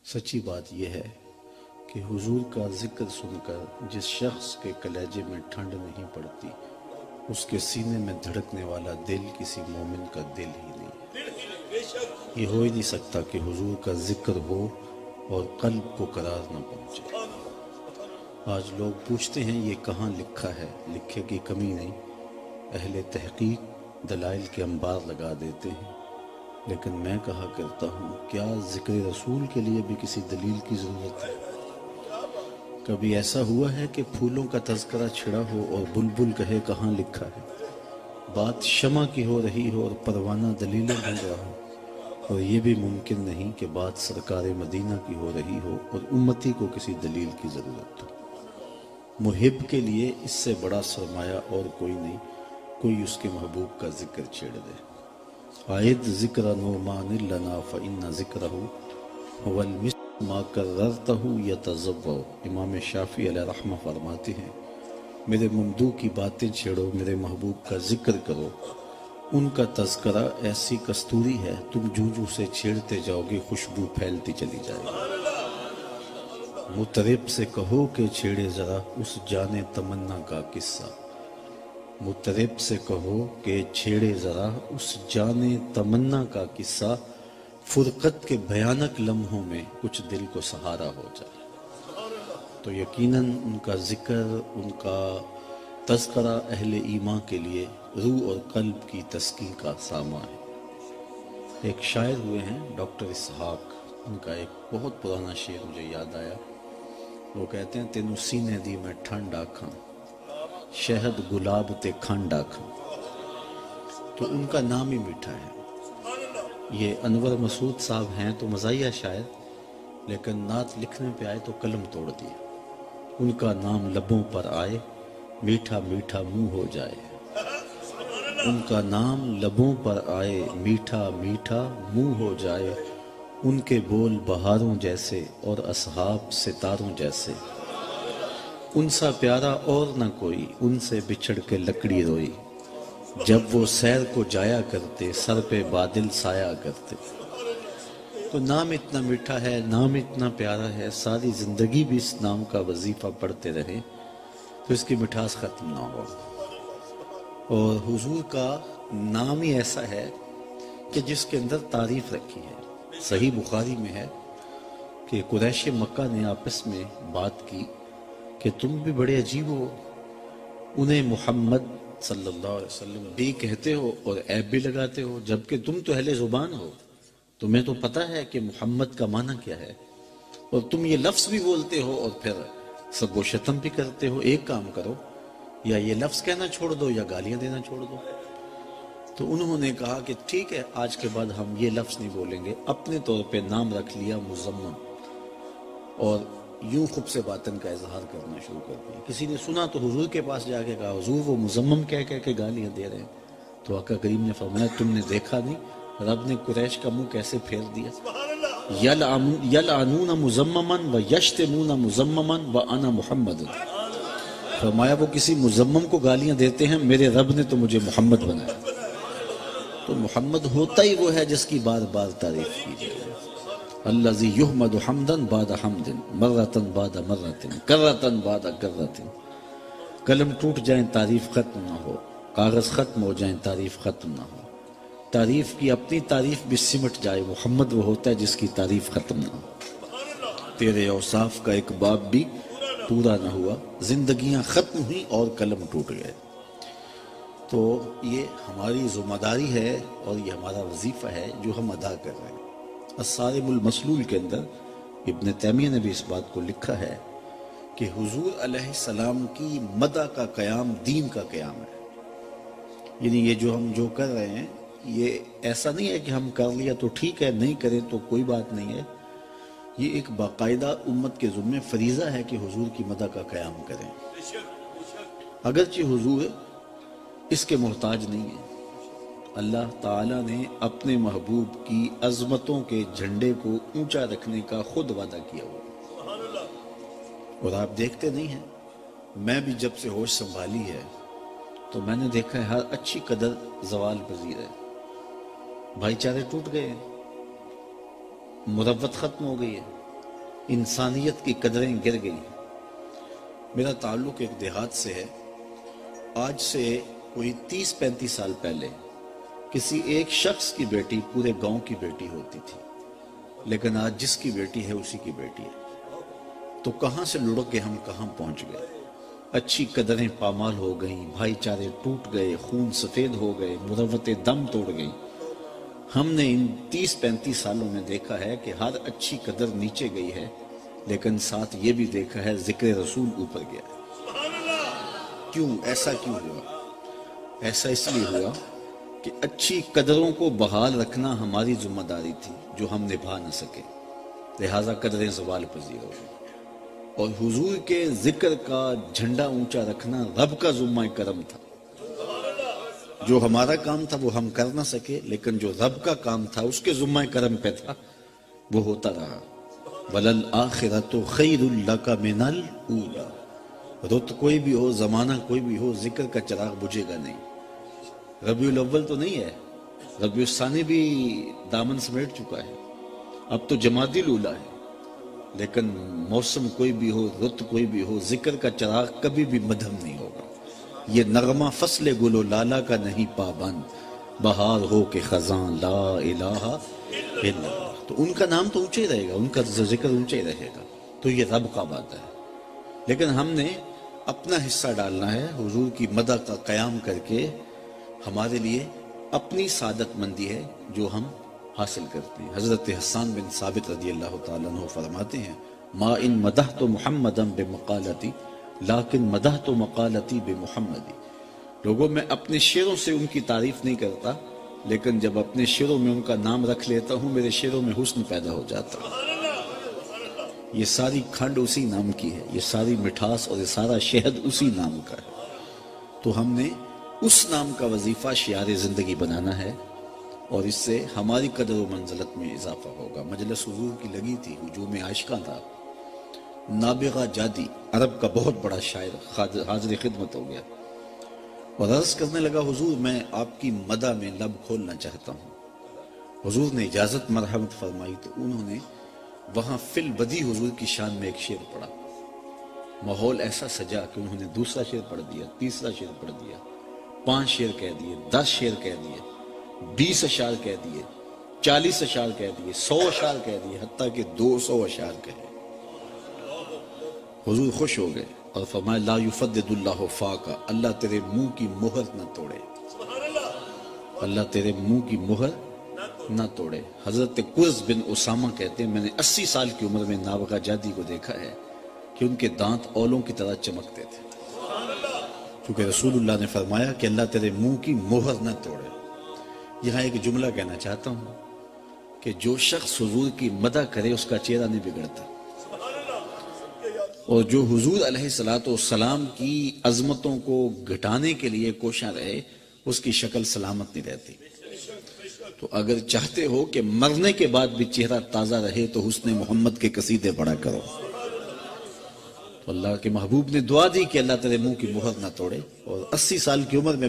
سچی بات یہ ہے کہ حضور کا ذکر سن کر جس شخص کے کلیجے میں ٹھنڈ نہیں پڑتی، اس کے سینے میں دھڑکنے والا دل کسی مومن کا دل ہی نہیں۔ یہ ہو ہی نہیں سکتا کہ حضور کا ذکر ہو اور قلب کو قرار نہ پہنچے۔ آج لوگ پوچھتے ہیں یہ کہاں لکھا ہے؟ لکھے کی کمی نہیں، اہل تحقیق دلائل کے انبار لگا دیتے ہیں، لیکن میں کہا کرتا ہوں کیا ذکر رسول کے لیے بھی کسی دلیل کی ضرورت ہے؟ کبھی ایسا ہوا ہے کہ پھولوں کا تذکرہ چھڑا ہو اور بلبل کہے کہاں لکھا ہے؟ بات شمع کی ہو رہی ہو اور پروانہ دلیلیں ڈھونڈ رہا ہو، اور یہ بھی ممکن نہیں کہ بات سرکار مدینہ کی ہو رہی ہو اور امتی کو کسی دلیل کی ضرورت ہو۔ محب کے لیے اس سے بڑا سرمایہ اور کوئی نہیں، کوئی اس کے محبوب کا ذکر چھیڑ دے۔ عائد ذکر نعمان لنا فإن ذکرہ هو المسک ما کررتہ یتضوع۔ امام شافعی علیہ رحمہ فرماتے ہیں میرے ممدوح کی باتیں چھیڑو، میرے محبوب کا ذکر کرو، ان کا تذکرہ ایسی کستوری ہے تم جوں سے چھیڑتے جاؤ گے خوشبو پھیلتی چلی جائے گی۔ مطرب سے کہو کہ چھیڑے ذرا اس جان تمنا کا قصہ، مطرب سے کہو کہ چھیڑے ذرا اس جان تمنا کا قصہ، فرقت کے بھیانک لمحوں میں کچھ دل کو سہارا ہو جائے۔ تو یقیناً ان کا ذکر، ان کا تذکرہ اہل ایمان کے لیے روح اور قلب کی تسکین کا سامان ہے۔ ایک شاعر ہوئے ہیں ڈاکٹر اسحاق، ان کا ایک بہت پرانا شعر مجھے یاد آیا۔ وہ کہتے ہیں تینوں سینے دی میں ٹھنڈ آکھاں، شہد گلاب تے کھنڈ آکھاں۔ تو ان کا نام ہی میٹھا ہے۔ یہ انور مسعود صاحب ہیں تو مزاحیہ شاعر، لیکن نعت لکھنے پہ آئے تو قلم توڑ دیا۔ ان کا نام لبوں پر آئے میٹھا میٹھا منہ ہو جائے، ان کا نام لبوں پر آئے میٹھا میٹھا منہ ہو جائے، ان کے بول بہاروں جیسے اور اصحاب ستاروں جیسے، ان سا پیارا اور نہ کوئی، ان سے بچھڑ کے لکڑی روئی، جب وہ سیر کو جایا کرتے سر پہ بادل سایا کرتے۔ تو نام اتنا میٹھا ہے، نام اتنا پیارا ہے، ساری زندگی بھی اس نام کا وظیفہ پڑھتے رہے تو اس کی مٹھاس ختم نہ ہو۔ اور حضور کا نام ہی ایسا ہے کہ جس کے اندر تعریف رکھی ہے۔ صحیح بخاری میں ہے کہ قریش مکہ نے آپس میں بات کی کہ تم بھی بڑے عجیب ہو، انہیں محمد صلی اللہ علیہ وسلم بھی کہتے ہو اور عیب بھی لگاتے ہو، جبکہ تم تو اہل زبان ہو، تمہیں تو پتہ ہے کہ محمد کا معنی کیا ہے، اور تم یہ لفظ بھی بولتے ہو اور پھر سب و شتم بھی کرتے ہو۔ ایک کام کرو، یا یہ لفظ کہنا چھوڑ دو یا گالیاں دینا چھوڑ دو۔ تو انہوں نے کہا کہ ٹھیک ہے، آج کے بعد ہم یہ لفظ نہیں بولیں گے۔ اپنے طور پہ نام رکھ لیا مزمم، اور یوں خود سے باطن کا اظہار کرنا شروع کر دیا۔ کسی نے سنا تو حضور کے پاس جا کے کہا حضور وہ مزمم کہہ کے گالیاں دے رہے ہیں۔ تو آقا کریم نے فرمایا تم نے دیکھا نہیں رب نے قریش کا منہ کیسے پھیر دیا؟ یلعنون مزمما و یشتمون مزمما و انا محمد۔ فرمایا وہ کسی مزمم کو گالیاں دیتے ہیں، میرے رب نے تو مجھے محمد بنایا۔ تو محمد ہوتا ہی وہ ہے جس کی بار بار تعریف کی جائے۔ الذی یحمد حمدا بعد حمد، مرۃ بعد مرۃ، کرۃ بعد کرۃ۔ قلم ٹوٹ جائیں تعریف ختم نہ ہو، کاغذ ختم ہو جائیں تعریف ختم نہ ہو، تعریف کی اپنی تعریف بھی سمٹ جائے، محمد وہ ہوتا ہے جس کی تعریف ختم نہ ہو۔ تیرے اوصاف کا ایک باب بھی پورا نہ ہوا، زندگیاں ختم ہوئیں اور قلم ٹوٹ گئے۔ تو یہ ہماری ذمہ داری ہے اور یہ ہمارا وظیفہ ہے جو ہم ادا کر رہے ہیں۔ الصارم المسلول کے اندر ابن تیمیہ نے بھی اس بات کو لکھا ہے کہ حضور علیہ السلام کی مدح کا قیام دین کا قیام ہے۔ یعنی یہ جو ہم جو کر رہے ہیں یہ ایسا نہیں ہے کہ ہم کر لیا تو ٹھیک ہے، نہیں کریں تو کوئی بات نہیں ہے۔ یہ ایک باقاعدہ امت کے ذمہ فریضہ ہے کہ حضور کی مدح کا قیام کریں، اگرچہ حضور اس کے محتاج نہیں ہے۔ اللہ تعالیٰ نے اپنے محبوب کی عظمتوں کے جھنڈے کو اونچا رکھنے کا خود وعدہ کیا ہوا، اور آپ دیکھتے نہیں ہیں۔ میں بھی جب سے ہوش سنبھالی ہے تو میں نے دیکھا ہے ہر اچھی قدر زوال پذیر ہے، بھائی چارے ٹوٹ گئے ہیں، مروت ختم ہو گئی ہے، انسانیت کی قدریں گر گئی ہیں۔ میرا تعلق ایک دیہات سے ہے۔ آج سے کوئی 30-35 سال پہلے کسی ایک شخص کی بیٹی پورے گاؤں کی بیٹی ہوتی تھی، لیکن آج جس کی بیٹی ہے اسی کی بیٹی ہے۔ تو کہاں سے لڑک کے ہم کہاں پہنچ گئے؟ اچھی قدریں پامال ہو گئیں، بھائی چارے ٹوٹ گئے، خون سفید ہو گئے، مروتیں دم توڑ گئیں۔ ہم نے ان 30-35 سالوں میں دیکھا ہے کہ ہر اچھی قدر نیچے گئی ہے، لیکن ساتھ یہ بھی دیکھا ہے ذکر رسول اوپر گیا ہے۔ کیوں ایسا کیوں ہوا؟ ایسا اس لیے ہوا کہ اچھی قدروں کو بحال رکھنا ہماری ذمہ داری تھی جو ہم نبھا نہ سکے، لہٰذا قدریں زوال پذیر ہو گئی۔ اور حضور کے ذکر کا جھنڈا اونچا رکھنا رب کا ذمہ کرم تھا۔ جو ہمارا کام تھا وہ ہم کر نہ سکے، لیکن جو رب کا کام تھا اس کے ذمہ کرم پہ تھا، وہ ہوتا رہا۔ وَلَلْآخِرَةُ خَيْرٌ لَكَ مِنَ الْأُولَىٰ۔ رت کوئی بھی ہو، زمانہ کوئی بھی ہو، ذکر کا چراغ بجھے گا نہیں۔ ربیع الاول تو نہیں ہے، ربیع الثانی بھی دامن سمیٹ چکا ہے، اب تو جمادی الاولیٰ ہے، لیکن موسم کوئی بھی ہو، رت کوئی بھی ہو، ذکر کا چراغ کبھی بھی مدھم نہیں ہوگا۔ یہ نغمہ فصل گل و لالا کا نہیں پابند، بہار ہو کہ خزاں لا الہ الا اللہ۔ تو ان کا نام تو اونچا ہی رہے گا، ان کا ذکر اونچا ہی رہے گا۔ تو یہ رب کا بات ہے، لیکن ہم نے اپنا حصہ ڈالنا ہے حضور کی مدح کا قیام کر کے۔ ہمارے لیے اپنی سعادت مندی ہے جو ہم حاصل کرتے ہیں۔ حضرت حسان بن ثابت رضی اللہ تعالیٰ عنہ فرماتے ہیں، ما ان مدحت محمدا بمقالتی لیکن مدحت مقالتی بمحمدی۔ لوگوں میں اپنے شعروں سے ان کی تعریف نہیں کرتا، لیکن جب اپنے شعروں میں ان کا نام رکھ لیتا ہوں میرے شعروں میں حسن پیدا ہو جاتا ہے۔ یہ ساری کھنڈ اسی نام کی ہے، یہ ساری مٹھاس اور یہ سارا شہد اسی نام کا ہے۔ تو ہم نے اس نام کا وظیفہ شعار زندگی بنانا ہے، اور اس سے ہماری قدر و منزلت میں اضافہ ہوگا۔ مجلس حضور کی لگی تھی، ہجوم عاشقاں تھا۔ نابغہ جادی عرب کا بہت بڑا شاعر حاضر خدمت ہو گیا اور عرض کرنے لگا، حضور میں آپ کی مدح میں لب کھولنا چاہتا ہوں۔ حضور نے اجازت مرحمت فرمائی تو انہوں نے وہاں فی البدی حضور کی شان میں ایک شعر پڑھا۔ ماحول ایسا سجا کہ انہوں نے دوسرا شعر پڑھ دیا، تیسرا شعر پڑھ دیا، 5 شعر کہہ دیے، 10 شعر کہہ دیے، 20 اشعار کہہ دیے، 40 اشعار کہہ دیے، 100 اشعار کہہ دیے، حتیٰ کہ 200 اشعار کہے۔ حضور خوش ہو گئے اور فرمایا، لا یفدد اللہ فاقہ، اللہ تیرے منہ کی مہر نہ توڑے، اللہ تیرے منہ کی مہر نہ توڑے۔ حضرت قرظ بن اسامہ کہتے ہیں، میں نے 80 سال کی عمر میں نابغہ جادی کو دیکھا ہے کہ ان کے دانت اولوں کی طرح چمکتے تھے، کیونکہ رسول اللہ نے فرمایا کہ اللہ تیرے منہ کی مہر نہ توڑے۔ یہاں ایک جملہ کہنا چاہتا ہوں کہ جو شخص حضور کی مدح کرے اس کا چہرہ نہیں بگڑتا، اور جو حضور علیہ السلام کی عظمتوں کو گھٹانے کے لیے کوشاں رہے اس کی شکل سلامت نہیں رہتی۔ تو اگر چاہتے ہو کہ مرنے کے بعد بھی چہرہ تازہ رہے تو حسن محمد کے قصیدے پڑھا کرو۔ تو اللہ کے محبوب نے دعا دی کہ اللہ تیرے منہ کی مہر نہ توڑے، اور 80 سال کی عمر میں